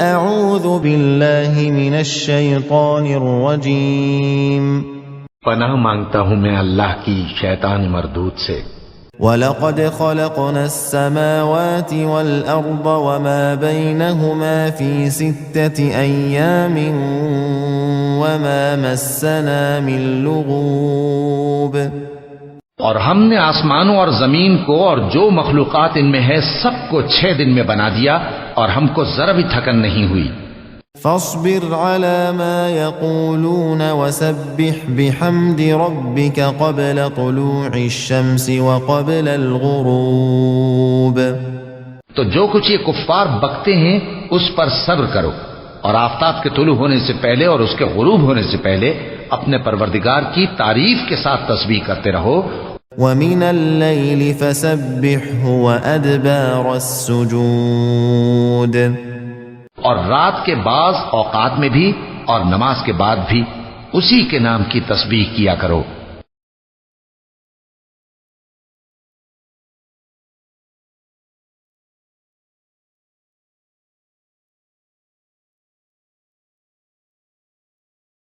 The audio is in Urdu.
اعوذ باللہ من الشیطان الرجیم پناہ مانگتا ہوں میں اللہ کی شیطان مردود سے۔ وَلَقَدْ خَلَقْنَا السَّمَاوَاتِ وَالْأَرْضَ وَمَا بَيْنَهُمَا فِي 6 أَيَّامٍ وَمَا مَسَّنَا مِن لُغُوبٍ۔ اور ہم نے آسمانوں اور زمین کو اور جو مخلوقات ان میں ہے سب کو 6 دن میں بنا دیا اور ہم کو ذرا بھی تھکن نہیں ہوئی۔ فاصبر على ما يقولون وسبح بحمد ربك قبل طلوع الشمس وقبل الغروب۔ تو جو کچھ یہ کفار بکتے ہیں اس پر صبر کرو، اور آفتاب کے طلوع ہونے سے پہلے اور اس کے غروب ہونے سے پہلے اپنے پروردگار کی تعریف کے ساتھ تسبیح کرتے رہو۔ وَمِنَ اللَّيْلِ فَسَبِّحْهُ وَأَدْبَارَ السُّجُودِ۔ اور رات کے بعض اوقات میں بھی اور نماز کے بعد بھی اسی کے نام کی تسبیح کیا کرو۔